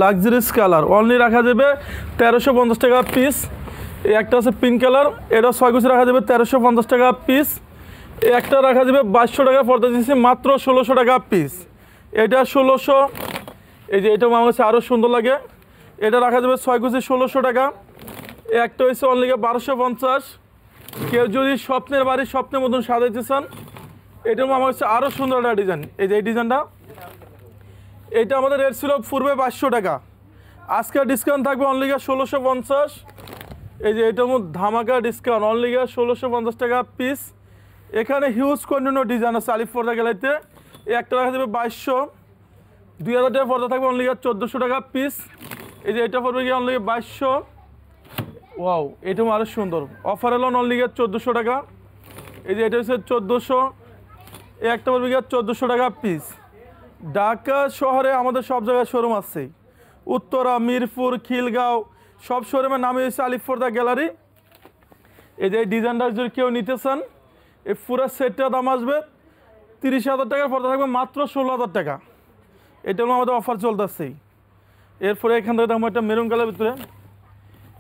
লাক্সারিস colour only রাখা যাবে 1350 টাকা পিস। এই একটা আছে পিঙ্ক কালার, এটা 6 কুচি রাখা যাবে 1350 টাকা পিস। এই একটা রাখা যাবে 2200 টাকা, পর্দা দিচ্ছি মাত্র 1600 টাকা পিস। এটা 1600। এই যে এটা আমার কাছে আরও সুন্দর লাগে, এটা রাখা যাবে 6 কুচি 1600 টাকা। এই একটা হচ্ছে অনলি 1250। কেউ যদি স্বপ্নের বাড়ি স্বপ্নের মতন সাজাইতে চান, এটাও আমার কাছে আরও সুন্দর একটা ডিজাইন। এই যে এই ডিজাইনটা, এটা আমাদের রেট ছিল পূর্বে 2200 টাকা, আজকে ডিসকাউন্ট থাকবে অনলি 1650। এই যে এটার মধ্যে ধামাকা ডিসকাউন্ট অনলি 1650 টাকা পিস। এখানে হিউজ কন্টিনিউ ডিজাইন আছে আলিফ পর্দা গ্যালারিতে। এই একটা রাখা যাবে 2200, 2000 টাকা পর্দা থাকবে অনলি 1400 টাকা পিস। এই যে এটা পড়বে গিয়ে অনলি 2200। ওয়াও, এটাও আরও সুন্দর, অফার এলো অনলি 1400 টাকা। এই যে এটা হচ্ছে 1400। এই একটা পড়বে গিয়ে 1400 টাকা পিস। ঢাকা শহরে আমাদের সব জায়গায় শোরুম আছে, উত্তরা, মিরপুর, খিলগাঁও, সব শোরুমের নামে হচ্ছে আলিফ পর্দা গ্যালারি। এই যে এই ডিজাইনটা যদি কেউ নিতে চান, এই পুরো সেটটার দাম আসবে 30,000 টাকার, পর্দা থাকবে মাত্র 16,000 টাকা। এটা আমাদের অফার চলতেছেই। এরপরে এখান থেকে দেখো একটা মেরুন কালার ভিতরে,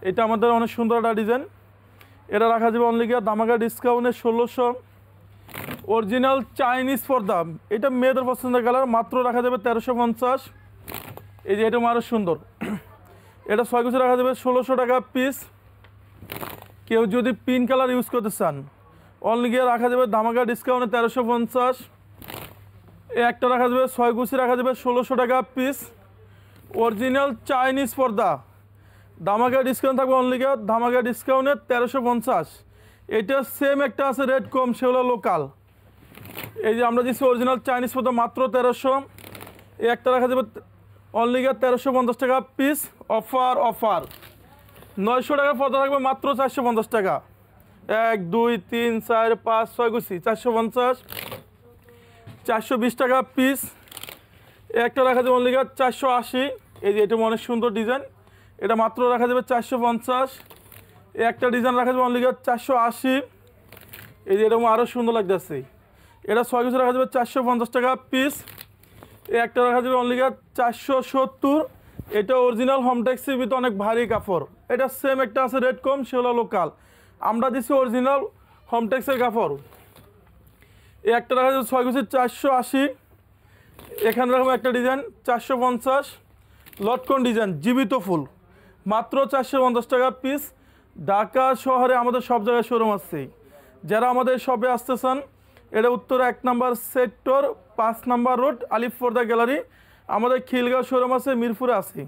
এটা আমাদের অনেক সুন্দর একটা ডিজাইন। এটা রাখা যাবে অনলি ধামাকা ডিসকাউন্টে 1600। অরিজিনাল চাইনিজ পর্দা, এটা মেয়েদের পছন্দের কালার, মাত্র রাখা যাবে 1350। এই যে এটা আরও সুন্দর, এটা 6 কুচি রাখা যাবে 1600 টাকা পিস। কেউ যদি পিঙ্ক কালার ইউজ করতে চান, অনলি রাখা যাবে ধামাকা ডিসকাউন্টে 1350। এই একটা রাখা যাবে 6 কুচি রাখা যাবে 1600 টাকা পিস। অরিজিনাল চাইনিজ পর্দা, ধামাকা ডিসকাউন্ট থাকবে অনলি ধামাকা ডিসকাউন্টে 1350। এটা সেম একটা আছে রেট কম, সেগুলো লোকাল। এই যে আমরা দিচ্ছি অরিজিনাল চাইনিজ পর্দা মাত্র 1300। এই একটা রাখা যাবে অনলি 1350 টাকা পিস। অফার 900 টাকা পর্দা থাকবে মাত্র 450 টাকা। 1 2 3 4 5 6 কুচি 450, 420 টাকা পিস। একটা রাখা যাবে অনলি 480। এই যে এটা অনেক সুন্দর ডিজাইন, এটা মাত্র রাখা যাবে 450। একটা ডিজাইন রাখা যাবে অনলি 480। এই যে এরকম আরও সুন্দর লাগতেছে, এটা 6 কুচি রাখা যাবে 450 টাকা পিস। একটা রাখা যাবে অনলি 470। এটা অরিজিনাল হোমটেক্সের ভিতরে অনেক ভারী কাপড়, এটা সেম একটা আছে রেট কম, সেগুলো লোকাল। আমরা দিচ্ছি অরিজিনাল হোমটেক্সের কাপড়। এই একটা রাখা যাবে 6 কুচি 480। এখানে রাখবো একটা ডিজাইন 450, লটকন ডিজাইন জীবিত ফুল, মাত্র 450 টাকা পিস। ঢাকা শহরে আমাদের সব জায়গায় শোরুম আছে। যারা আমাদের শপে আসতে চান, এটা উত্তর 1 নম্বর সেক্টর 5 নম্বর রোড আলিফ পর্দা গ্যালারি। আমাদের খিলগাঁও শোরুম আছে, মিরপুরে আছে।